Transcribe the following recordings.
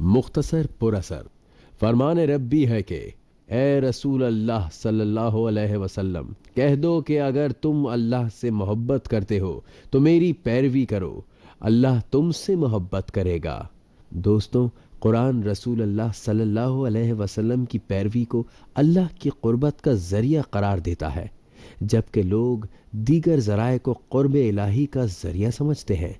مختصر پر اثر فرمان ربی ہے کہ اے رسول اللہ صلی اللہ علیہ وسلم کہہ دو کہ اگر تم اللہ سے محبت کرتے ہو تو میری پیروی کرو، اللہ تم سے محبت کرے گا۔ دوستوں، قرآن رسول اللہ صلی اللہ علیہ وسلم کی پیروی کو اللہ کی قربت کا ذریعہ قرار دیتا ہے، جبکہ لوگ دیگر ذرائع کو قرب الہی کا ذریعہ سمجھتے ہیں۔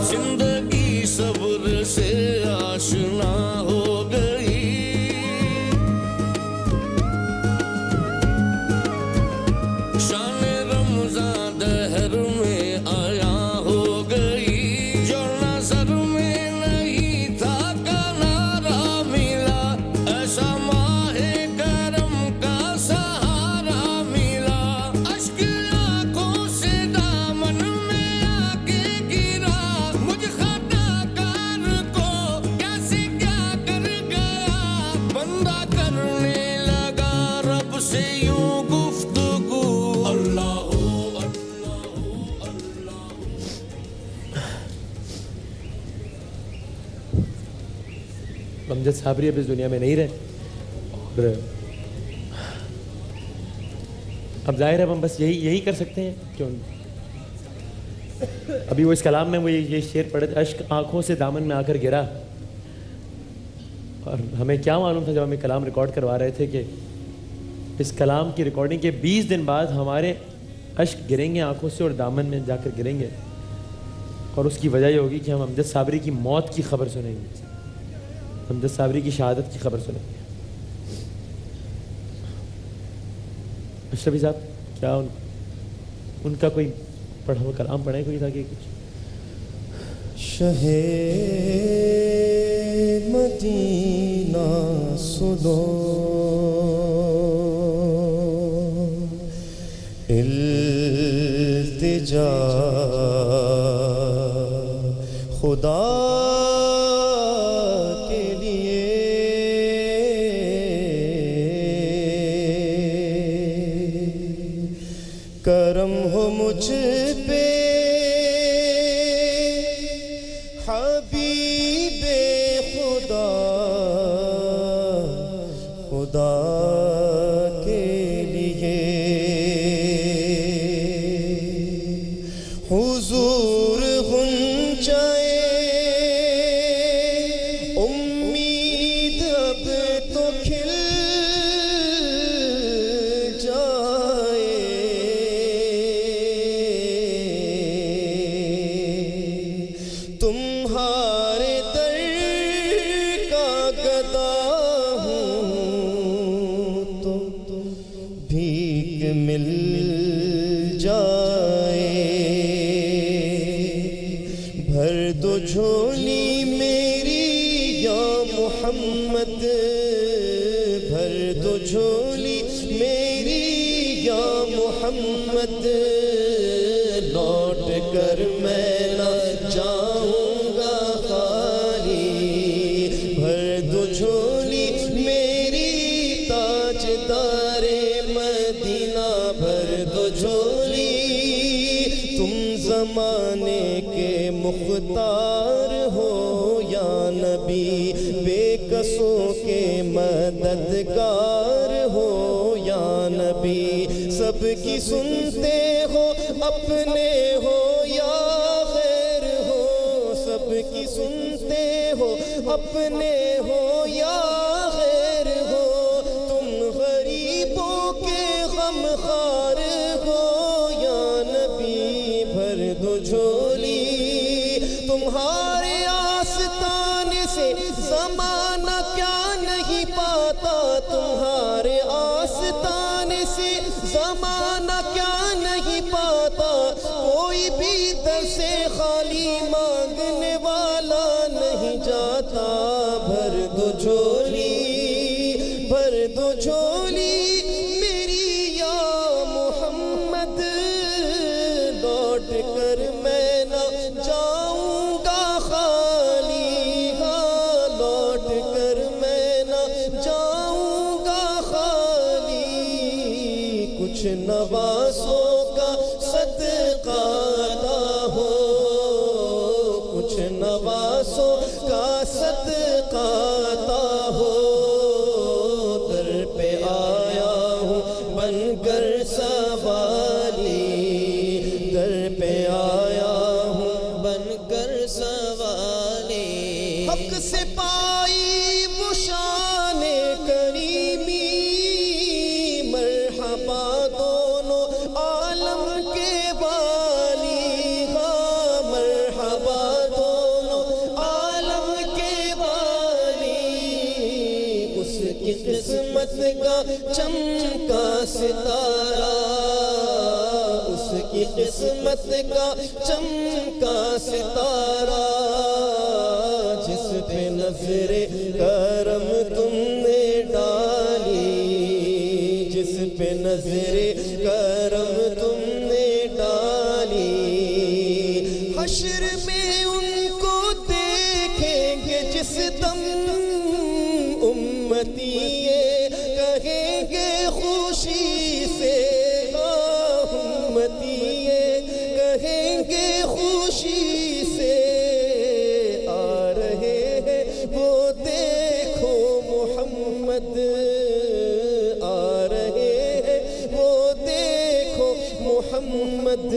زندگی صبر سے آشنا ہو گئی، شان رمضان دہر میں آیا ہو گئی، جو نظر میں نہیں تھا کنارہ ملا، ایسا ماہ کرم کا سہارا ملا، اشک آنکھوں سے دامن میں آ کے گرا، مجھ خطا کار کو کیسے کیا کر گیا، بندہ کرنے لگا رب سے یوں گفتگو، اللہ امجد صابری اب اس دنیا میں نہیں رہے، اور اب ظاہر ہے ہم بس یہی کر سکتے ہیں کہ ابھی وہ اس کلام میں وہ یہ شعر پڑھے تھے، اشک آنکھوں سے دامن میں آ کر گرا، اور ہمیں کیا معلوم تھا جب ہمیں کلام ریکارڈ کروا رہے تھے کہ اس کلام کی ریکارڈنگ کے 20 دن بعد ہمارے اشک گریں گے آنکھوں سے اور دامن میں جا کر گریں گے، اور اس کی وجہ یہ ہوگی کہ ہم امجد صابری کی موت کی خبر سنیں گے، امجد صابری کی شہادت کی خبر سنیں گے۔ اشرفی صاحب کیا ان کا کوئی پڑھا ہوا کلام پڑھیں کوئی تاکہ کچھ؟ شہ مدینہ سنو، التجا خدا کے لیے، کرم ہو مجھ پہ حبیب خدا، خدا کے لیے حضور غنچائے امید اب تو کھل جائے، تمہارے در کا گدا ہوں تو بھیک مل جائے، بھر دو جھولی میری یا محمد، بھر دو جھولی میری یا محمد، لوٹ کر میں نہ جاؤں گا خالی، بھر دو جھولی میری تاجدار مدینہ، بھر دو جھولی، تم زمانے کے مختار ہو یا نبی، بے کسوں کے مددگار ہو یا نبی، سب کی سنتے ہو اپنے ہو یا غیر ہو، سب کی سنتے ہو اپنے ہو یا غیر ہو، تم غریبوں کے غمخوار ہو یا نبی، بھر دو جھولی، تمہارے آستانے سے زمانہ کیا نہیں پاتا، تمہارے آستانے سے زمانہ کیا نہیں پاتا، کوئی بھی در سے خالی مانگنے والا نہیں جاتا، بھر دو جھولی، بھر دو جھولی میری یا محمد، لوٹ کر میں نہ جاؤں گا خالی، ہاں لوٹ کر میں نہ جاؤں گا خالی۔ کچھ نوازوں کا صدقہ عطا ہو، کچھ نوازوں کا صدقہ عطا ہو، در پہ آیا ہوں بن کر سوالی، در پہ آیا ہوں بن کر سوالی، حق سے پائی وہ شان کریمی، مرحبا دونوں عالم کے والی، ہاں مرحبا دونوں عالم کے والی، اس کی قسمت کا چمکا ستارہ، اس کی قسمت کا چمکا ستارہ، جس پہ نظر کرم تم نے ڈالی، جس پہ نظر کرم تم نے ڈالی، حشر میں ان کو دیکھیں گے جس دم، امتی یہ کہیں گے خوشی سے، امتی یہ کہیں گے خوشی سے، آ رہے ہیں وہ دیکھو محمد، آ رہے ہیں وہ دیکھو محمد،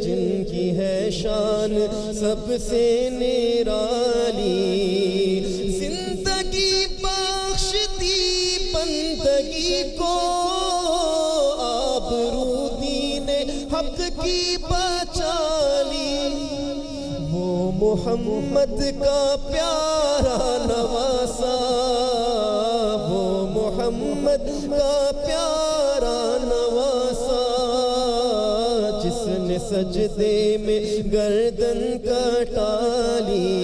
جن کی ہے شان سب سے نرالی، زندگی بخشتی بندگی کو، آبرو دین حق کی بچالی، وہ محمد کا پیارا نواسا، وہ محمد کا پیارا نواسا، جس نے سجدے میں گردن کٹالی،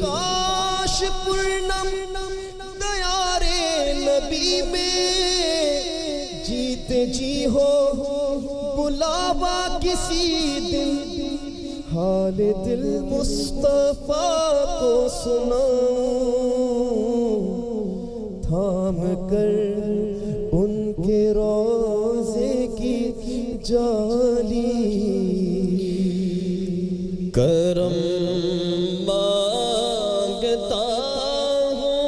کاش پورنم دیارے نبی میں جیتے جی ہو بلاوا کسی دن، حال دل مصطفیٰ کو سناؤں، تھام کر ان کے روضے کی جالی، کرم مانگتا ہوں،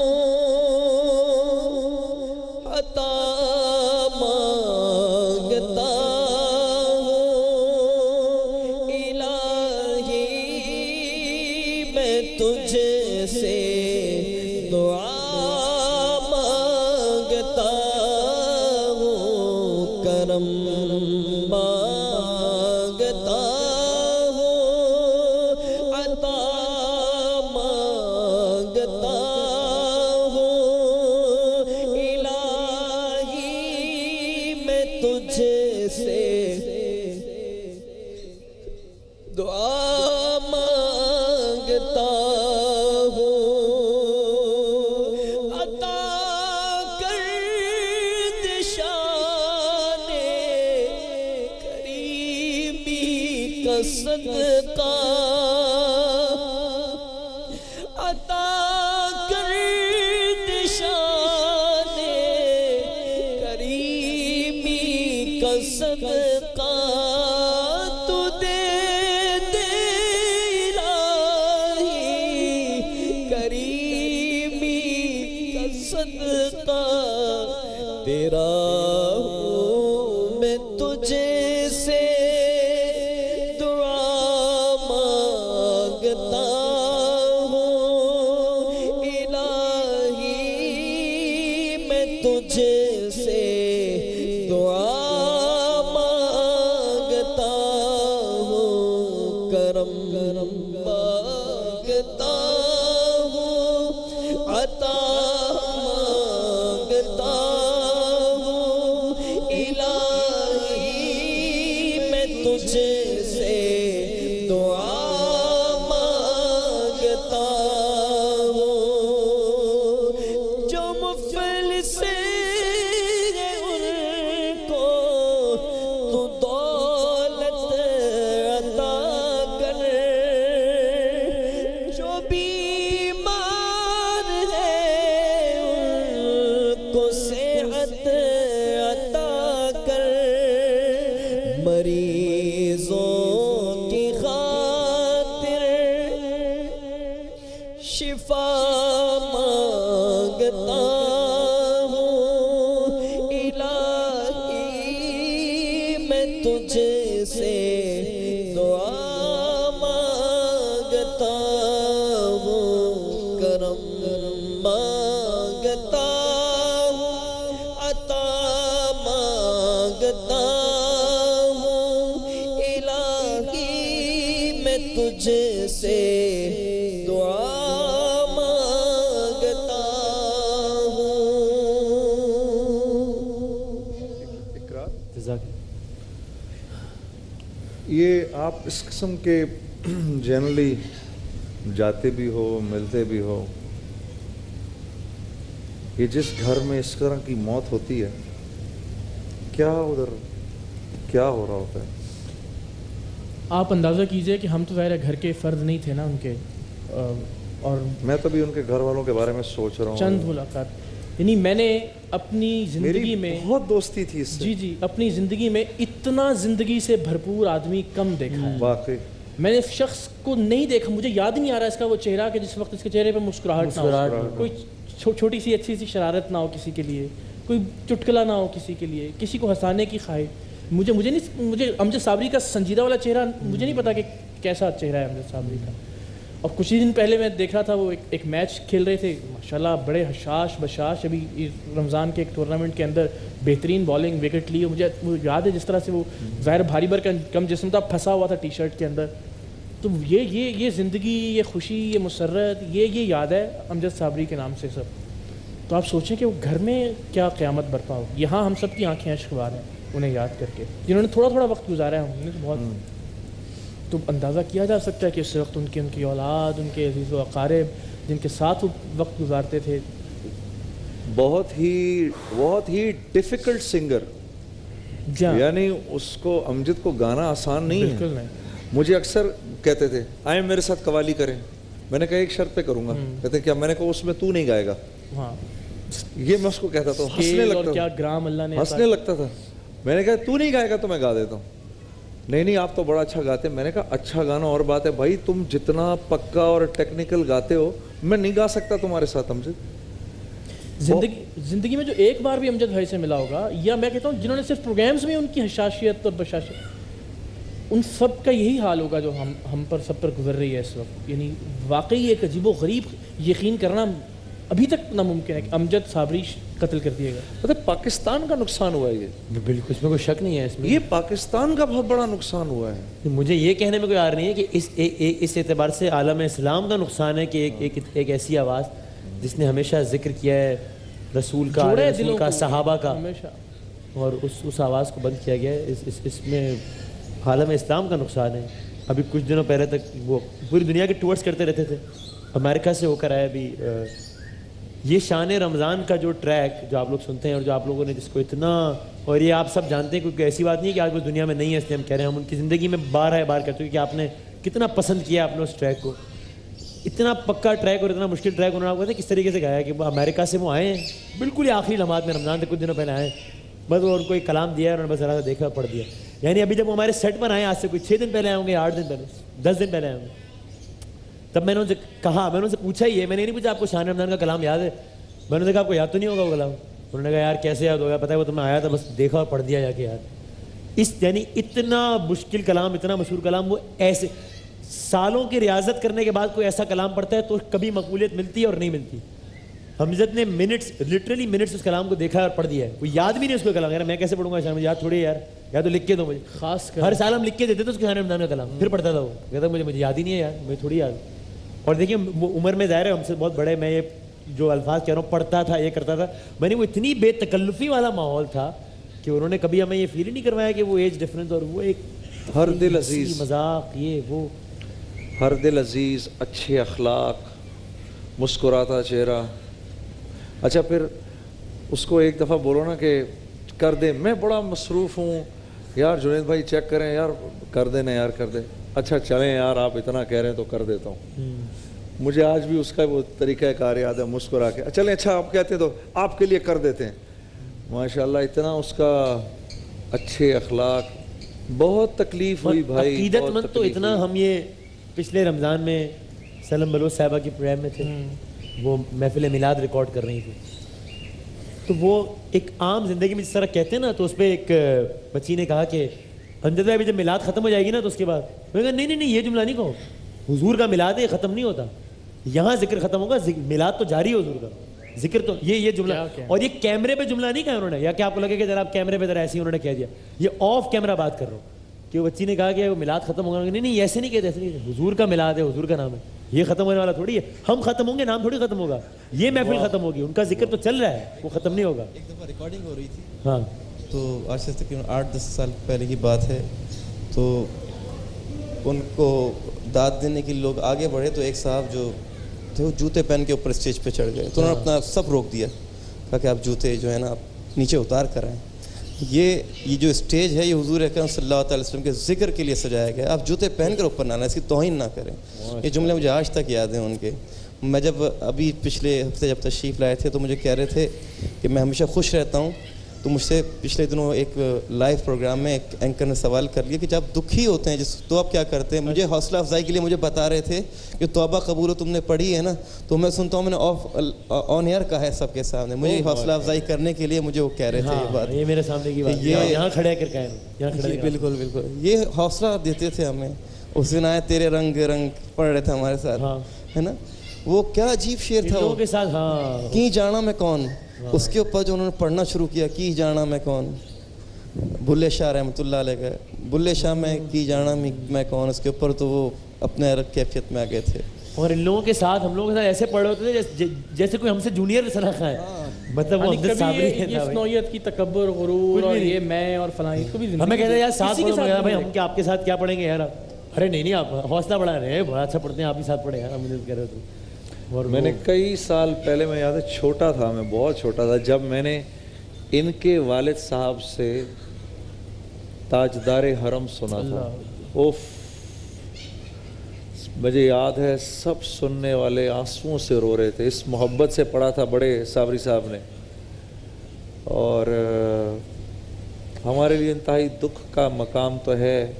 عطا مانگتا ہوں، الہی میں تجھ سے دعا مانگتا ہوں، کرم مانگتا ہوں، عطا مانگتا ہوں، الہی میں تجھ سے دعا مانگتا ہوں، عطا کر دے شان کریمی کا صدقہ، عطا کر دے شان کریمی کا صدقہ، تو دے دے الہی کریمی کا صدقہ، تیرا ہوں میں تجھے سے دعا مانگتا ہوں، الہی میں تجھے سے دعا مانگتا ہوں، کرم مانگتا ہوں، عطا مانگتا ہوں، الہی میں تجھے سے دعا مانگتا ہوں، جو مفلس ہیں ان کو تو دولت عطا کر، جو بیمار ہے مانگتا ہوں الہی میں تجھ سے دعا مانگتا ہوں کرم مانگتا ہوں عطا مانگتا ہوں الہی میں تجھ سے دعا مانگتا ہوں. یہ آپ اس قسم کے جنرلی جاتے بھی ہو ملتے بھی ہو, یہ جس گھر میں اس طرح کی موت ہوتی ہے کیا ادھر کیا ہو رہا ہوتا ہے؟ آپ اندازہ کیجئے کہ ہم تو ظاہر ہے گھر کے فرد نہیں تھے نا ان کے, اور میں تو بھی ان کے گھر والوں کے بارے میں سوچ رہا ہوں. چند ملاقات, یعنی میں نے اپنی زندگی میں بہت دوستی تھی اس سے. جی اپنی زندگی میں اتنا زندگی سے بھرپور آدمی کم دیکھا ہے. واقعی میں نے شخص کو نہیں دیکھا, مجھے یاد نہیں آ رہا اس کا وہ چہرہ کہ جس وقت اس کے چہرے پہ مسکراہٹ نہ ہو, کوئی چھوٹی سی اچھی سی شرارت نہ ہو کسی کے لیے, کوئی چٹکلا نہ ہو کسی کے لیے, کسی کو ہنسانے کی خواہش. مجھے امجد صابری کا سنجیدہ والا چہرہ مجھے نہیں پتا کہ کیسا چہرہ ہے امجد صابری کا. اور کچھ ہی دن پہلے میں دیکھ رہا تھا وہ ایک میچ کھیل رہے تھے, ماشاءاللہ بڑے حشاش بشاش, ابھی رمضان کے ایک ٹورنامنٹ کے اندر بہترین بالنگ وکٹ لی. مجھے وہ یاد ہے جس طرح سے وہ ظاہر بھاری بھر کا کم جسم تھا, پھنسا ہوا تھا ٹی شرٹ کے اندر. تو یہ زندگی, یہ خوشی, یہ مسرت, یہ یاد ہے امجد صابری کے نام سے سب. تو آپ سوچیں کہ وہ گھر میں کیا قیامت برپا ہو. یہاں ہم سب کی آنکھیں اشک بار ہیں انہیں یاد کر کے, جنہوں نے تھوڑا تھوڑا وقت گزارا ہے, ہم نے تو بہت. تو اندازہ کیا جا سکتا ہے کہ اس وقت ان کی اولاد, ان کے عزیز و اقارب جن کے ساتھ وہ وقت گزارتے تھے. بہت ہی ڈیفیکلٹ سنگر, یعنی اس کو امجد کو گانا آسان نہیں ہے. بالکل نہیں. مجھے اکثر کہتے تھے آئیں میرے ساتھ قوالی کریں, میں نے کہا ایک شرط پہ کروں گا. کہتے کیا؟ میں نے کہا اس میں تو نہیں گائے گا. ہاں, یہ میں اس کو کہتا تھا, ہنسنے لگتا تھا. کیا گرام اللہ نے ہنسنے لگتا تھا. میں نے کہا تو نہیں گائے گا تو میں گا دیتا ہوں. نہیں آپ تو بڑا اچھا گاتے ہیں. میں نے کہا اچھا گانا اور بات ہے بھائی, تم جتنا پکا اور ٹیکنیکل گاتے ہو میں نہیں گا سکتا تمہارے ساتھ. امجد زندگی میں جو ایک بار بھی امجد بھائی سے ملا ہوگا, یا میں کہتا ہوں جنہوں نے صرف پروگرامز میں ان کی حشاشیت اور بشاشت, ان سب کا یہی حال ہوگا جو ہم پر سب پر گزر رہی ہے اس وقت. یعنی واقعی ایک عجیب و غریب یقین کرنا ابھی تک ناممکن ہے کہ امجد صابری قتل کر دیے گا. مطلب پاکستان کا نقصان ہوا ہے یہ, بالکل, اس میں کوئی شک نہیں ہے. اس میں یہ پاکستان کا بہت بڑا نقصان ہوا ہے. مجھے یہ کہنے میں کوئی عار نہیں ہے کہ اس اعتبار سے عالم اسلام کا نقصان ہے کہ ایک ایسی آواز جس نے ہمیشہ ذکر کیا ہے رسول کا, صحابہ کا, اور اس آواز کو بند کیا گیا ہے. اس میں عالم اسلام کا نقصان ہے. ابھی کچھ دنوں پہلے تک وہ پوری دنیا کے ٹورس کرتے رہتے تھے, امریکہ سے ہو کر آئے. ابھی یہ شان رمضان کا جو ٹریک جو آپ لوگ سنتے ہیں اور جو آپ لوگوں نے جس کو اتنا, اور یہ آپ سب جانتے ہیں کیونکہ ایسی بات نہیں ہے کہ آج وہ دنیا میں نہیں ہے اس لیے ہم کہہ رہے ہیں, ہم ان کی زندگی میں بار کر چکے کہ آپ نے کتنا پسند کیا آپ نے اس ٹریک کو. اتنا پکا ٹریک اور اتنا مشکل ٹریک انہوں نے آپ کو کس طریقے سے گایا کہ وہ امریکہ سے وہ آئے ہیں بالکل آخری لمحات میں, رمضان سے کچھ دنوں پہلے آئے, بس وہ ان کو ایک کلام دیا ہے, انہوں نے بس ذرا سا دیکھا پڑھ دیا. یعنی ابھی جب وہ ہمارے سیٹ پر آئے آج سے کوئی 6 دن پہلے آئے ہوں گے, 8 دن پہلے, 10 دن پہلے آئے ہوں گے, تب میں نے ان سے کہا, میں نے ان سے پوچھا ہی ہے, میں نے نہیں پوچھا آپ کو شان رمضان کا کلام یاد ہے. میں نے کہا آپ کو یاد تو نہیں ہوگا وہ کلام. انہوں نے کہا یار کیسے یاد ہوگا, پتہ ہے وہ تو میں آیا تھا بس دیکھا اور پڑھ دیا جا کے. یار یعنی اتنا مشکل کلام, اتنا مشہور کلام, وہ ایسے سالوں کی ریاضت کرنے کے بعد کوئی ایسا کلام پڑھتا ہے تو کبھی مقبولیت ملتی ہے اور نہیں ملتی. امجد نے لٹرلی منٹس اس کلام کو دیکھا اور پڑھ دیا ہے. کوئی یاد بھی نہیں اس کو کلام, یار میں کیسے پڑھوں گا شام میں, یاد تھوڑی یار, یا تو لکھ کے دو مجھے. خاص ہر سال ہم لکھ کے دیتے تھے اس کے شان رمضان کا کلام, پھر پڑھتا تھا وہ, کہتا مجھے یاد ہی نہیں ہے یار, مجھے تھوڑی یاد. اور دیکھیے وہ عمر میں ظاہر ہے ہم سے بہت بڑے, میں یہ جو الفاظ کہہ رہا ہوں پڑھتا تھا, یہ کرتا تھا, میں نے وہ اتنی بے تکلفی والا ماحول تھا کہ انہوں نے کبھی ہمیں یہ فیل ہی نہیں کروایا کہ وہ ایج ڈفرینس, اور وہ ایک ہر دل عزیز مذاق, یہ وہ ہر دل عزیز, اچھے اخلاق, مسکراتا چہرہ. اچھا پھر اس کو ایک دفعہ بولو نا کہ کر دے, میں بڑا مصروف ہوں یار, جنید بھائی چیک کریں یار, کر دے نا یار, کر دے. اچھا چلیں یار آپ اتنا کہہ رہے ہیں تو کر دیتا ہوں. مجھے آج بھی اس کا وہ طریقہ کار یاد ہے, مسکرا کے چلیں اچھا آپ کہتے ہیں تو آپ کے لیے کر دیتے ہیں. ماشاءاللہ اتنا اس کا اچھے اخلاق, بہت تکلیف ہوئی بھائی, عقیدت مند. تو اتنا ہم یہ پچھلے رمضان میں سلم بلوچ صاحبہ کی پروگرام میں تھے, وہ محفل میلاد ریکارڈ کر رہی تھی. تو وہ ایک عام زندگی میں جس طرح کہتے ہیں نا, تو اس پہ ایک بچی نے کہا کہ امجد بھائی جب میلاد ختم ہو جائے گی نا تو اس کے بعد, میں نے کہا نہیں یہ جملہ نہیں کہو, حضور کا میلاد ہے, یہ ختم نہیں ہوتا, یہاں ذکر ختم ہوگا, میلاد تو جاری ہے حضور کا, ذکر تو یہ جملہ. اور یہ کیمرے پہ جملہ نہیں کہا انہوں نے, یا کہ آپ کو لگے کہ جناب کیمرے پہ ذرا ایسے ہی انہوں نے کہہ دیا, یہ آف کیمرہ بات کر رہا ہوں کہ وہ بچی نے کہا کہ وہ میلاد ختم ہوگا, نہیں ایسے نہیں کہتے, ایسے نہیں, حضور کا میلاد ہے, حضور کا نام ہے, یہ ختم ہونے والا تھوڑی ہے, ہم ختم ہوں گے, نام تھوڑی ختم ہوگا, یہ محفل ختم ہوگی, ان کا ذکر تو چل رہا ہے, وہ ختم نہیں ہوگا. ایک دفعہ ریکارڈنگ ہو رہی تھی, ہاں, تو آج سے تقریباً 8-10 سال پہلے کی بات ہے, تو ان کو داد دینے کے لیے لوگ آگے بڑھے, تو ایک صاحب جو تھے وہ جوتے پہن کے اوپر اسٹیج پہ چڑھ گئے, تو انہوں نے اپنا سب روک دیا, کہا کہ آپ جوتے جو ہے نا آپ نیچے اتار کر آئیں, یہ جو اسٹیج ہے یہ حضور اکرم صلی اللہ تعالی وسلم کے ذکر کے لیے سجایا گیا ہے, آپ جوتے پہن کر اوپر نہ آنا, اس کی توہین نہ کریں. یہ جملے مجھے آج تک یاد ہیں ان کے. میں جب ابھی پچھلے ہفتے جب تشریف لائے تھے تو مجھے کہہ رہے تھے کہ میں ہمیشہ خوش رہتا ہوں, تو مجھ سے پچھلے دنوں ایک لائیو پروگرام میں ایک اینکر نے سوال کر لیا کہ جب دکھی ہوتے ہیں تو آپ کیا کرتے ہیں. مجھے حوصلہ افزائی کے لیے مجھے بتا رہے تھے کہ توبہ قبول تم نے پڑھی ہے نا, تو میں سنتا ہوں, میں نے آن ایئر کہا ہے سب کے سامنے, مجھے حوصلہ افزائی کرنے کے لیے مجھے وہ کہہ رہے تھے یہ بات, یہ میرے سامنے کی بات, یہاں کھڑے کر کہیں, بالکل یہ حوصلہ دیتے تھے ہمیں. اس دن آئے تیرے رنگ رنگ پڑھ رہے تھے ہمارے ساتھ, ہے نا, وہ کیا عجیب شعر تھا وہ, کی جانا میں کون, اس کے اوپر جو انہوں نے پڑھنا شروع کیا, کی جانا میں کون, بلے شاہ رحمۃ اللہ علیہ کا, بلے شاہ میں کی جانا میں کون, اس کے اوپر تو وہ اپنے الگ کیفیت میں آ گئے تھے. اور ان لوگوں کے ساتھ ہم لوگوں کے ساتھ ایسے پڑھ رہے ہوتے تھے جیسے کوئی ہم سے جونیئر سنا ہے, مطلب وہ اس نوعیت کی تکبر, غرور, اور یہ میں اور فلاں, اس کو بھی ہمیں کہتے ہیں یار ساتھ پڑھو, بھائی ہم کیا آپ کے ساتھ کیا پڑھیں گے یار, ارے نہیں آپ حوصلہ بڑھا رہے ہیں, بڑا اچھا پڑھتے ہیں, آپ بھی ساتھ پڑھیں یار, مجھے کہہ رہے ہو. اور میں نے کئی سال پہلے, میں یاد ہے چھوٹا تھا, میں بہت چھوٹا تھا, جب میں نے ان کے والد صاحب سے تاجدار حرم سنا تھا, اوف, مجھے یاد ہے سب سننے والے آنسوؤں سے رو رہے تھے, اس محبت سے پڑھا تھا بڑے صابری صاحب نے. اور ہمارے لیے انتہائی دکھ کا مقام تو ہے,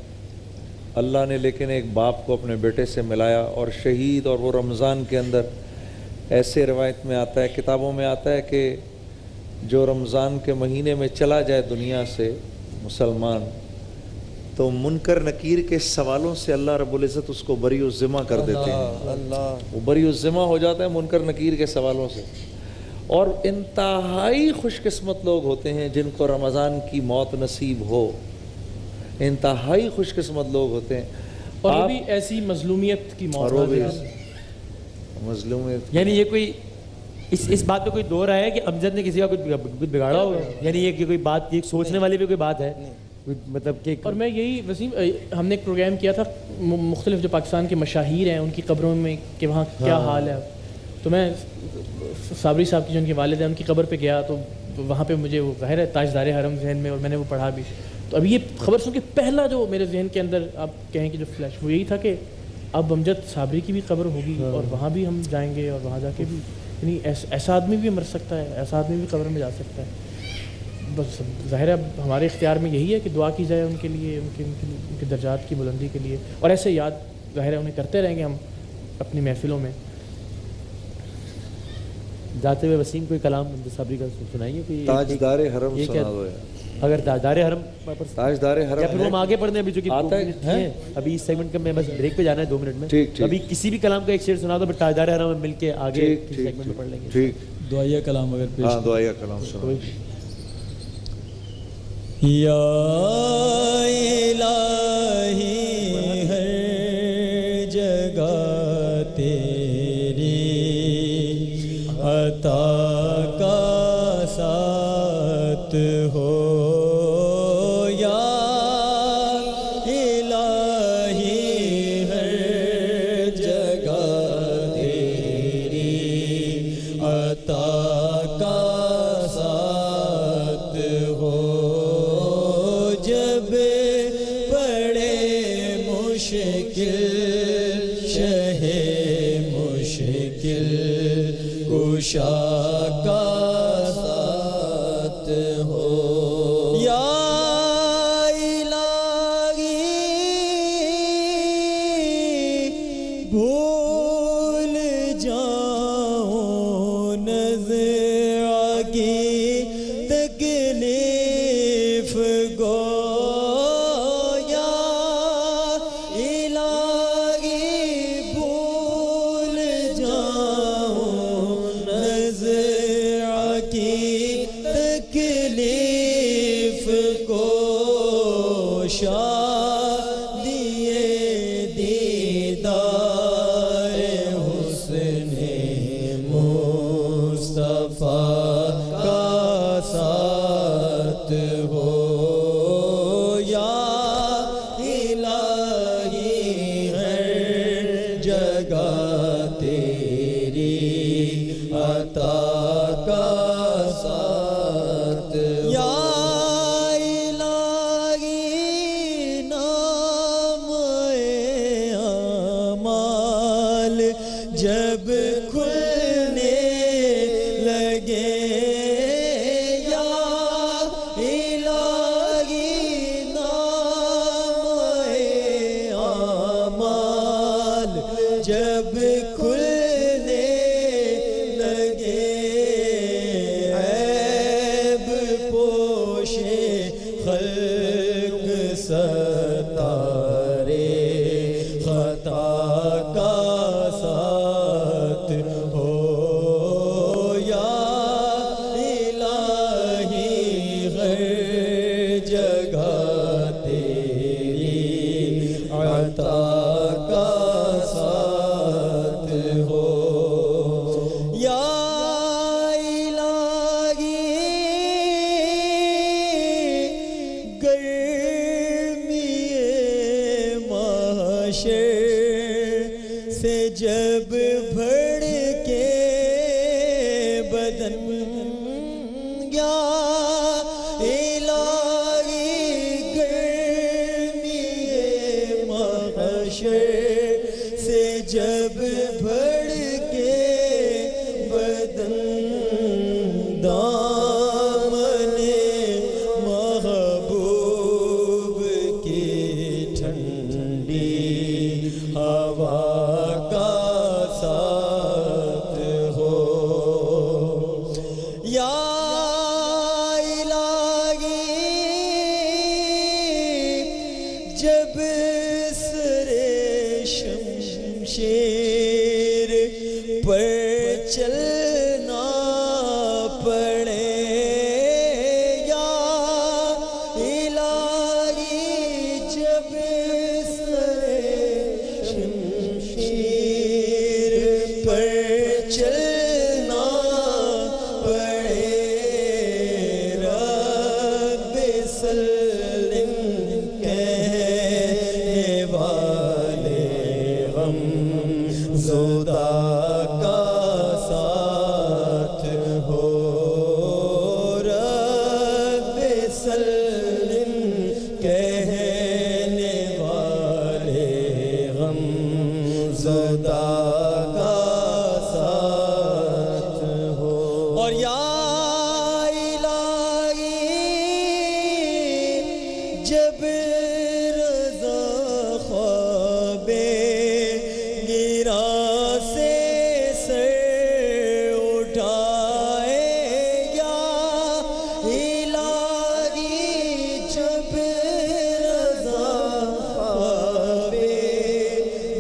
اللہ نے لیکن ایک باپ کو اپنے بیٹے سے ملایا اور شہید, اور وہ رمضان کے اندر ایسے روایت میں آتا ہے, کتابوں میں آتا ہے کہ جو رمضان کے مہینے میں چلا جائے دنیا سے مسلمان, تو منکر نکیر کے سوالوں سے اللہ رب العزت اس کو بری الذمہ کر دیتے ہیں, وہ بری الذمہ ہو جاتا ہے منکر نکیر کے سوالوں سے. اور انتہائی خوش قسمت لوگ ہوتے ہیں جن کو رمضان کی موت نصیب ہو, انتہائی خوش قسمت لوگ ہوتے ہیں. اور وہ بھی ایسی مظلومیت کی موت, مظلومیت, یعنی یہ کوئی اس بات پہ کوئی دو رہا ہے کہ امجد نے کسی کا کچھ بگاڑا ہوگا, یعنی یہ کہ کوئی بات, یہ سوچنے والی بھی کوئی بات ہے, مطلب کہ. اور میں یہی وسیم, ہم نے ایک پروگرام کیا تھا, مختلف جو پاکستان کے مشاہیر ہیں ان کی قبروں میں کہ وہاں کیا حال ہے, تو میں صابری صاحب کی جو ان کے والد ہیں ان کی قبر پہ گیا, تو وہاں پہ مجھے وہ ظاہر ہے تاجدار حرم ذہن میں, اور میں نے وہ پڑھا بھی. تو ابھی یہ خبر سن کے پہلا جو میرے ذہن کے اندر آپ کہیں کہ جو فلیش, وہ یہی تھا کہ اب امجد صابری کی بھی قبر ہوگی, اور وہاں بھی ہم جائیں گے, اور وہاں جا کے بھی, یعنی ایسا آدمی بھی مر سکتا ہے, ایسا آدمی بھی قبر میں جا سکتا ہے. بس ظاہر ہے اب ہمارے اختیار میں یہی ہے کہ دعا کی جائے ان کے لیے, ان کے درجات کی بلندی کے لیے, اور ایسے یاد ظاہر ہے انہیں کرتے رہیں گے ہم اپنی محفلوں میں. جاتے ہوئے وسیم کوئی کلام صابری کا سنائیے, کوئی تاجدار حرم سنا دو یار, اگر تاجدار حرم, تاجدار حرم, یا پھر ہم آگے پڑھنے, ابھی چونکہ آتا ہے ابھی اس سیگمنٹ کا میں بس بریک پہ جانا ہے 2 منٹ میں, ابھی کسی بھی کلام کا ایک شعر سنا دو, پھر تاجدار حرم میں مل کے آگے سیگمنٹ میں پڑھ لیں گے. ٹھیک, دعائیہ کلام اگر پیش, ہاں دعائیہ کلام سنا. یا الہی ہر جگہ تیری عطا کا ساتھ ہو, یا الہی ہر جگہ تیری عطا کا ساتھ ہو, جب پڑے مشکل شہ مشکل کشا کا ساتھ ہو. کی تکلیف کو شادیے دیدار حسن مصطفیٰ کا ساتھ ہو یا الہی ہر جگہ تیری عطا کا ساتھ یا الہی نام اعمال جب کھلنے لگے یا الہی نام اعمال جب کھلنے لگے عیب پوشے خلق ستارے خطا کا ساتھ ہو یا الہی ہر جگہ تیری عطا کا ساتھ ہو یا الہی گرمی محشر سے جب بھڑ کے بدن یا الہی گرمی محشر سے جب بھڑ کے بدن دامن محبوب کی ٹھنڈی ہوا کا ساتھ ہو یا الہی جب سر شمشیر پر چلنا پڑے یا الہی جب سر شمشیر پر چلنا پڑے رب سلم کہنے والے غم زدہ کا ساتھ ہو رب سلم کہنے والے غم زدہ کا ساتھ ہو اور یا الہی جب رضا خواب گرا سے سر اٹھائے یا الہی جب رضا خواب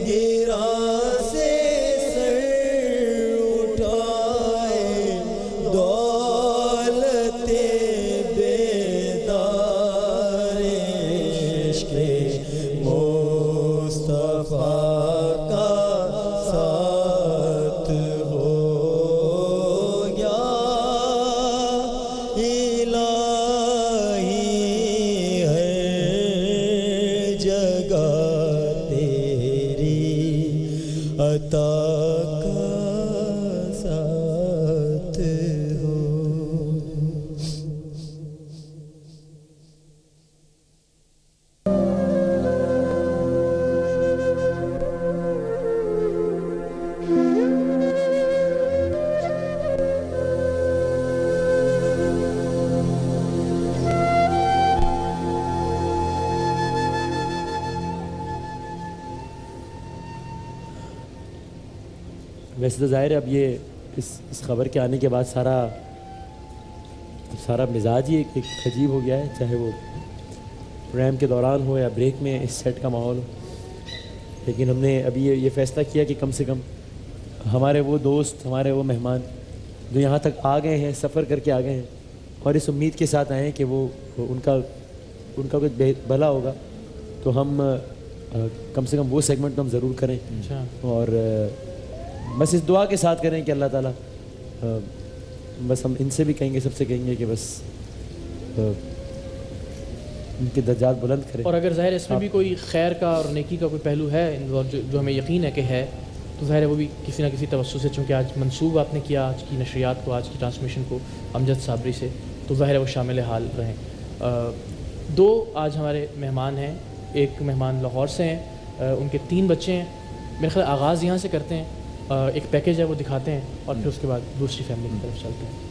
گرا سے سر اٹھائے دولت بیدار عشق مصطفیٰ کا ساتھ ہو یا الہی ہر جگہ تیری عطا کا ساتھ ہو ویسے تو ظاہر ہے اب یہ اس خبر کے آنے کے بعد سارا مزاج ہی ایک عجیب ہو گیا ہے، چاہے وہ پروگرام کے دوران ہو یا بریک میں اس سیٹ کا ماحول ہو. لیکن ہم نے ابھی یہ فیصلہ کیا کہ کم سے کم ہمارے وہ دوست، ہمارے وہ مہمان جو یہاں تک آ گئے ہیں, سفر کر کے آ گئے ہیں, اور اس امید کے ساتھ آئے ہیں کہ وہ ان کا کچھ بھلا ہوگا, تو ہم کم سے کم وہ سیگمنٹ ہم ضرور کریں. اور بس اس دعا کے ساتھ کریں کہ اللہ تعالیٰ, بس ہم ان سے بھی کہیں گے, سب سے کہیں گے کہ بس ان کے درجات بلند کریں. اور اگر ظاہر اس میں بھی کوئی خیر کا اور نیکی کا کوئی پہلو ہے جو ہمیں یقین ہے کہ ہے, تو ظاہر ہے وہ بھی کسی نہ کسی توسط سے, چونکہ آج منسوب آپ نے کیا آج کی نشریات کو, آج کی ٹرانسمیشن کو امجد صابری سے, تو ظاہر ہے وہ شامل حال رہیں. 2 آج ہمارے مہمان ہیں. ایک مہمان لاہور سے ہیں, ان کے 3 بچے ہیں. میرے خیال آغاز یہاں سے کرتے ہیں, ایک پیکیج ہے وہ دکھاتے ہیں, اور پھر اس کے بعد دوسری فیملی کی طرف چلتے ہیں.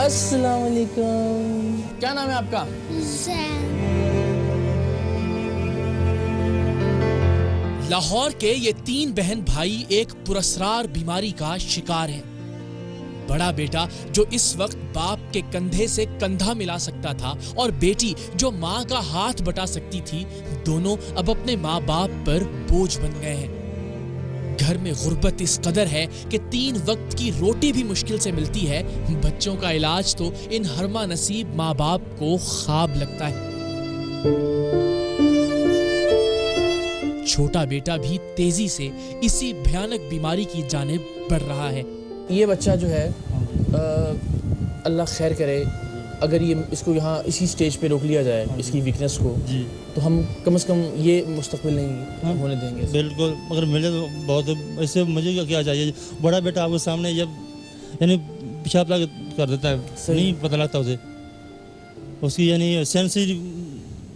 السلام علیکم. کیا نام ہے آپ کا؟ لاہور کے یہ 3 بہن بھائی ایک پراسرار بیماری کا شکار ہیں. بڑا بیٹا جو اس وقت باپ کے کندھے سے کندھا ملا سکتا تھا, اور بیٹی جو ماں کا ہاتھ بٹا سکتی تھی, دونوں اب اپنے ماں باپ پر بوجھ بن گئے ہیں. گھر میں غربت اس قدر ہے کہ 3 وقت کی روٹی بھی مشکل سے ملتی ہے. بچوں کا علاج تو ان ہرما نصیب ماں باپ کو خواب لگتا ہے. چھوٹا بیٹا بھی تیزی سے اسی بھیانک بیماری کی جانب بڑھ رہا ہے. یہ بچہ جو ہے اللہ خیر کرے, اگر یہ اس کو یہاں اسی سٹیج پہ روک لیا جائے, اس کی ویکنس کو, تو ہم کم از کم یہ مستقبل نہیں ہونے دیں گے. بالکل. مگر مجھے تو بہت ایسے, مجھے کیا چاہیے, بڑا بیٹا آپ کے سامنے جب یعنی پیشاب کر دیتا ہے, نہیں پتہ لگتا اسے, اس کی یعنی سینس ہی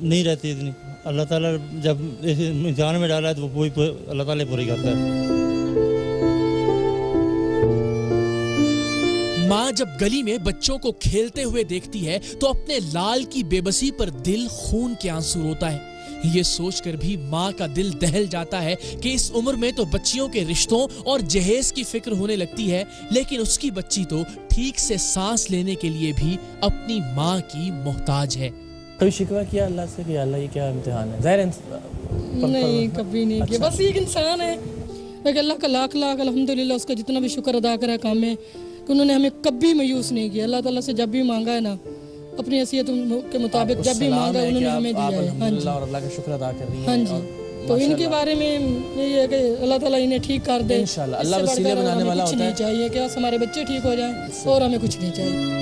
نہیں رہتی اتنی. اللہ تعالیٰ جب امتحان میں ڈالا ہے تو وہ اللہ تعالیٰ پوری کرتا ہے. ماں جب گلی میں بچوں کو کھیلتے ہوئے دیکھتی ہے تو اپنے لال کی بے بسی پر دل خون کے آنسو روتا ہے. یہ سوچ کر بھی ماں کا دل دہل جاتا ہے کہ اس عمر میں تو بچیوں کے رشتوں اور جہیز کی فکر ہونے لگتی ہے, لیکن اس کی بچی تو ٹھیک سے سانس لینے کے لیے بھی اپنی ماں کی محتاج ہے. کبھی شکوہ کیا اللہ سے کہ اللہ یہ کیا امتحان ہے؟ ظاہر نہیں, کبھی نہیں کیا. بس ایک انسان ہے, لیکن اللہ کا لاکھ لاکھ الحمدللہ اس کا جتنا بھی شکر ادا کرا کام ہے کہ انہوں نے ہمیں کبھی مایوس نہیں کیا. اللہ تعالیٰ سے جب بھی مانگا ہے نا, اپنی حیثیت کے مطابق جب بھی مانگا انہوں نے ہمیں دیا ہے. ہاں جی, اور اللہ کا شکر ادا کر رہی ہیں. ہاں جی, تو ان کے بارے میں یہی ہے کہ اللہ تعالیٰ انہیں ٹھیک کر دے. انشاءاللہ اللہ وسیلے بنانے والا ہوتا ہے. کچھ نہیں چاہیے کہ ہمارے بچے ٹھیک ہو جائیں, اور ہمیں کچھ نہیں چاہیے.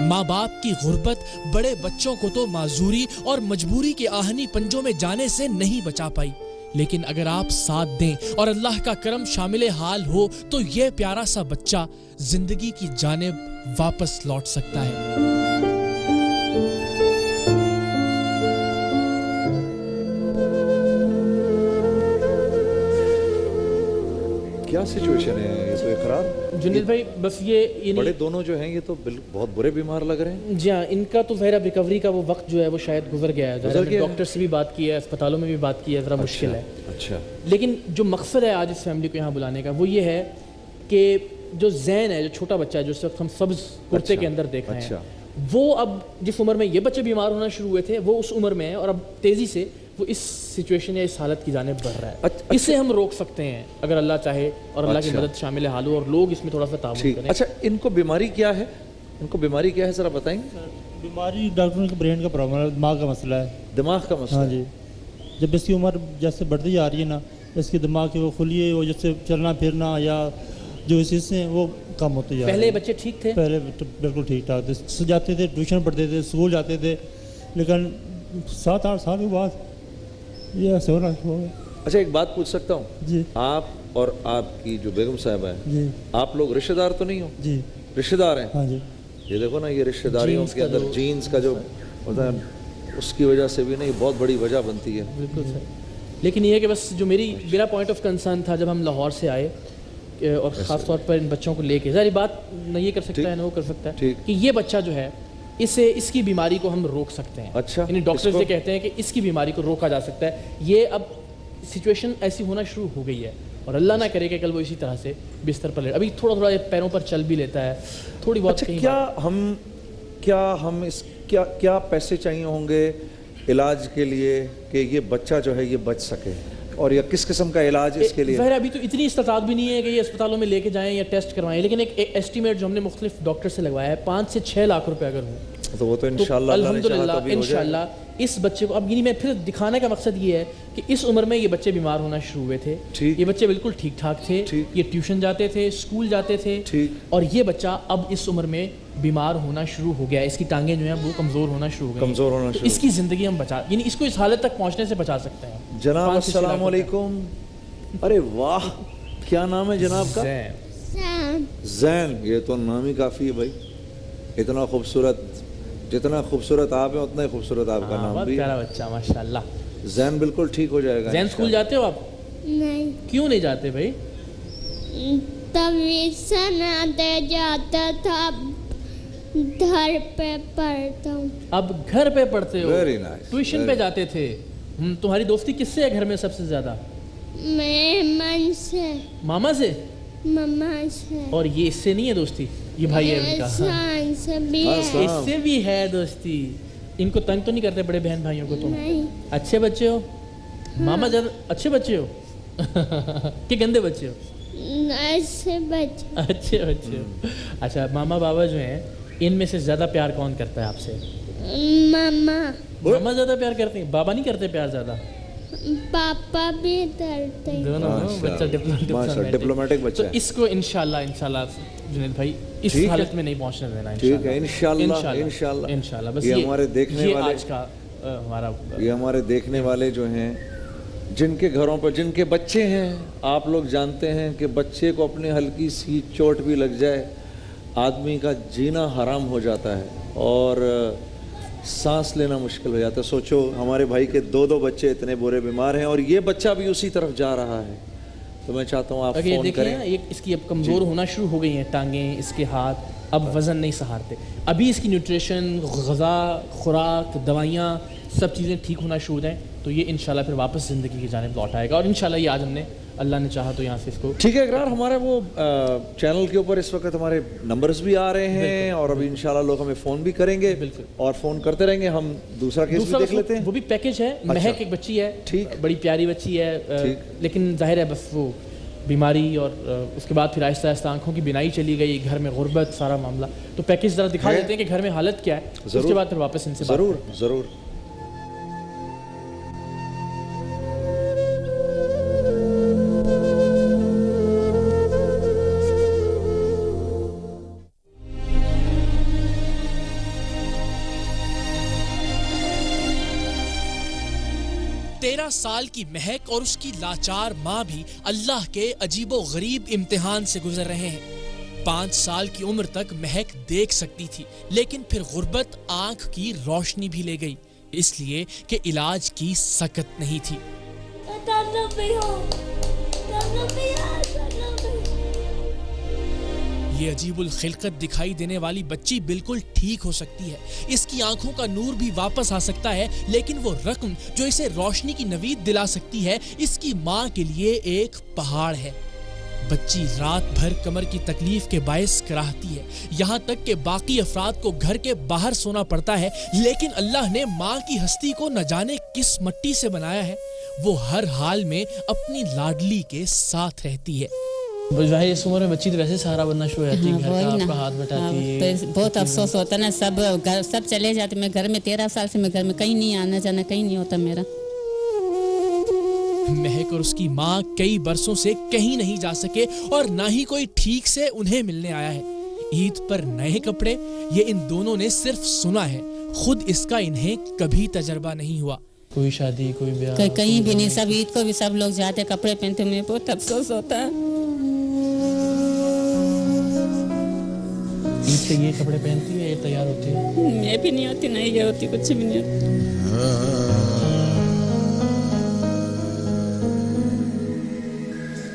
ماں باپ کی غربت بڑے بچوں کو تو معذوری اور مجبوری کے آہنی پنجوں میں جانے سے نہیں بچا پائی, لیکن اگر آپ ساتھ دیں اور اللہ کا کرم شامل حال ہو تو یہ پیارا سا بچہ زندگی کی جانب واپس لوٹ سکتا ہے. کیا سچویشن ہے یہ تو اقرار؟ جنید بھائی بس یہ بڑے دونوں جو ہیں یہ تو بہت برے بیمار لگ رہے ہیں. جی ہاں, ان کا تو ظاہر ریکوری کا وہ وقت جو ہے وہ شاید گزر گیا ہے. ڈاکٹر سے بھی بات کی ہے, اسپتالوں میں بھی بات کی ہے, ذرا مشکل ہے. اچھا, لیکن جو مقصد ہے آج اس فیملی کو یہاں بلانے کا وہ یہ ہے کہ جو زین ہے, جو چھوٹا بچہ ہے جو اس وقت ہم سبز کرتے کے اندر دیکھ رہے ہیں, وہ اب جس عمر میں یہ بچے بیمار ہونا شروع ہوئے تھے وہ اس عمر میں ہے, اور اب تیزی سے وہ اس سچویشن یا اس حالت کی جانب بڑھ رہا ہے. اسے ہم روک سکتے ہیں اگر اللہ چاہے اور اللہ کی مدد شامل حال ہو اور لوگ اس میں تھوڑا سا تعاون کریں. اچھا, ان کو بیماری کیا ہے, ان کو بیماری کیا ہے ذرا بتائیں گے؟ بیماری ڈاکٹر کے برین کا پرابلم ہے, دماغ کا مسئلہ ہے. دماغ کا مسئلہ؟ ہاں جی, جب اس کی عمر جیسے بڑھتی جا رہی ہے نا, اس کی دماغ کی وہ کھلیے, وہ جیسے چلنا پھرنا یا جو اس حصے ہیں وہ کم ہوتے جا رہے ہیں. پہلے بچے ٹھیک تھے؟ پہلے بالکل ٹھیک ٹھاک تھے, جاتے تھے, ٹیوشن پڑھتے تھے, اسکول جاتے تھے, لیکن 7-8 سال کے بعد یہ ایسے ہونا ہو گیا. اچھا, ایک بات پوچھ سکتا ہوں؟ جی. آپ اور آپ کی جو بیگم صاحبہ ہے, جی, آپ لوگ رشتہ دار تو نہیں ہو؟ جی, رشتہ دار ہیں. ہاں جی. یہ دیکھو نا, یہ رشتہ داریوں کے اندر جینز کا جو ہوتا ہے اس کی وجہ سے بھی نہیں, بہت بڑی وجہ بنتی ہے. بالکل سر. لیکن یہ ہے کہ بس جو میرا پوائنٹ آف کنسرن تھا جب ہم لاہور سے آئے اور خاص طور پر ان بچوں کو لے کے ظاہر بات نہ یہ کر سکتا ہے نہ وہ کر سکتا ہے کہ یہ بچہ جو ہے اس کی بیماری کو ہم روک سکتے ہیں. اچھا, یعنی ڈاکٹر سے کہتے ہیں کہ اس کی بیماری کو روکا جا سکتا ہے. یہ اب سچویشن ایسی ہونا شروع ہو گئی ہے اور اللہ نہ کرے کہ کل وہ اسی طرح سے بستر پر لے. ابھی تھوڑا تھوڑا پیروں پر چل بھی لیتا ہے تھوڑی بہت. کیا پیسے چاہیے ہوں گے علاج کے لیے کہ یہ بچہ جو ہے یہ بچ سکے, اور یا کس قسم کا علاج اس کے لیے؟ ظاہر ابھی تو اتنی استطاعت بھی نہیں ہے کہ یہ اسپتالوں میں لے کے جائیں یا ٹیسٹ کروائیں, لیکن ایک ایسٹیمیٹ جو ہم نے مختلف ڈاکٹر سے لگوایا ہے 5 سے 6 لاکھ روپے اگر ہوں تو وہ تو انشاءاللہ الحمدللہ انشاءاللہ اس بچے کو. اب یعنی میں پھر دکھانے کا مقصد یہ ہے کہ اس عمر میں یہ بچے بیمار ہونا شروع ہوئے تھے, یہ بچے بالکل ٹھیک ٹھاک تھے, یہ ٹیوشن جاتے تھے, اسکول جاتے تھے, اور یہ بچہ اب اس عمر میں بیمار ہونا شروع ہو گیا. اس کی ٹانگیں جو ہیں وہ کمزور ہونا شروع ہو گئی, تو اس کی زندگی ہم بچا یعنی اس کو اس حالت تک پہنچنے سے بچا سکتے ہیں. جناب السلام علیکم. ارے واہ, کیا نام ہے جناب کا؟ زین. یہ تو نام ہی کافی ہے بھائی, اتنا خوبصورت, جتنا خوبصورت آپ ہیں اتنا ہی خوبصورت آپ کا نام بھی. پیارا بچہ ماشاءاللہ. زین بالکل ٹھیک ہو جائے گا. زین اسکول جاتے ہو آپ؟ نہیں. کیوں نہیں جاتے بھائی؟ طویل آتے جاتا تھا, گھر پہ پڑھتا ہوں. اب گھر پہ پڑھتے ہو؟ Very nice. ٹیوشن پہ جاتے تھے. تمہاری دوستی کس سے ہے گھر میں سب سے زیادہ؟ مہمان سے. ماما سے؟ ماما سے. اور یہ اس سے نہیں ہے دوستی؟ یہ بھائی ہے ان کا. اس سے بھی ہے. اس سے بھی ہے دوستی. ان کو تنگ تو نہیں کرتے بڑے بہن بھائیوں کو تم؟ نہیں. اچھے بچے ہو؟ ماما زیادہ اچھے بچے ہو کہ گندے بچے ہو؟ اچھے بچے. اچھے بچے ہو. اچھا, ماما بابا جو ہیں ان میں سے زیادہ پیار کون کرتا ہے آپ سے؟ ماما. ماما زیادہ پیار کرتے ہیں, بابا نہیں کرتے پیار زیادہ؟ پاپا بھی کرتے ہیں. دونوں. بچہ ڈپلومیٹک بچہ. تو اس کو انشاءاللہ جنید بھائی اس حالت میں نہیں پہنچنے دینا. ٹھیک ہے انشاءاللہ. بس یہ ہمارے دیکھنے والے آج کا ہمارا یہ ہمارے دیکھنے والے جو ہیں جن کے گھروں پر جن کے بچے ہیں, آپ لوگ جانتے ہیں کہ بچے کو اپنی ہلکی سی چوٹ بھی لگ جائے آدمی کا جینا حرام ہو جاتا ہے اور سانس لینا مشکل ہو جاتا ہے. سوچو ہمارے بھائی کے 2 بچے اتنے برے بیمار ہیں اور یہ بچہ بھی اسی طرف جا رہا ہے. تو میں چاہتا ہوں آپ فون کریں. اس کی اب کمزور ہونا شروع ہو گئی ہیں ٹانگیں, اس کے ہاتھ اب وزن نہیں سہارتے. ابھی اس کی نیوٹریشن, غذا, خوراک, دوائیاں سب چیزیں ٹھیک ہونا شروع ہو جائیں تو یہ انشاءاللہ پھر واپس زندگی کی جانب لوٹ آئے گا. اور انشاءاللہ یہ آج ہم نے اللہ نے چاہا تو یہاں سے اس کو. ٹھیک ہے اقرار, ہمارے وہ چینل کے اوپر اس وقت ہمارے نمبرز بھی آ رہے ہیں اور ابھی انشاءاللہ لوگ ہمیں فون بھی کریں گے اور فون کرتے رہیں گے. ہم دوسرا کیس بھی دیکھ لیتے ہیں. وہ بھی پیکج ہے. مہک ایک بچی ہے, بڑی پیاری بچی ہے, لیکن ظاہر ہے بس وہ بیماری اور اس کے بعد پھر آہستہ آہستہ آنکھوں کی بینائی چلی گئی, گھر میں غربت, سارا معاملہ. تو پیکج ذرا دکھا دیتے ہیں کہ گھر میں حالت کیا ہے, اس کے بعد پھر واپس ان سے ضرور. سال کی مہک اور اس کی لاچار ماں بھی اللہ کے عجیب و غریب امتحان سے گزر رہے ہیں. 5 سال کی عمر تک مہک دیکھ سکتی تھی, لیکن پھر غربت آنکھ کی روشنی بھی لے گئی, اس لیے کہ علاج کی سکت نہیں تھی. یہ عجیب الخلقت دکھائی دینے والی بچی بالکل ٹھیک ہو سکتی ہے, اس کی آنکھوں کا نور بھی واپس آ سکتا ہے, لیکن وہ رقم جو اسے روشنی کی نوید دلا سکتی ہے اس کی ماں کے لیے ایک پہاڑ ہے. بچی رات بھر کمر کی تکلیف کے باعث کراہتی ہے, یہاں تک کہ باقی افراد کو گھر کے باہر سونا پڑتا ہے, لیکن اللہ نے ماں کی ہستی کو نہ جانے کس مٹی سے بنایا ہے, وہ ہر حال میں اپنی لاڈلی کے ساتھ رہتی ہے. اس عمر میں بچی تو ویسے سہارا بننا شروع ہو جاتی ہے, گھر کا آپ کا ہاتھ بٹاتی ہے. بہت افسوس ہوتا ہے نا, سب چلے جاتے. میں گھر میں 13 سال سے میں گھر میں کہیں نہیں آنا جانا کہیں نہیں ہوتا میرا. مہک اور اس کی ماں کئی برسوں سے کہیں نہیں جا سکے اور نہ ہی کوئی ٹھیک سے انہیں ملنے آیا ہے. عید پر نئے کپڑے یہ ان دونوں نے صرف سنا ہے, خود اس کا انہیں کبھی تجربہ نہیں ہوا. کوئی شادی کوئی بیاہ کہیں بھی نہیں, سب عید کو بھی سب لوگ جاتے کپڑے پہنتے, مجھے بہت افسوس ہوتا ہے. عید سے یہ کپڑے پہنتی ہے, یہ تیار ہوتی ہے؟ میں بھی نہیں ہوتی, نہیں یہ ہوتی, کچھ بھی نہیں ہوتی.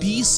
20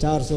400,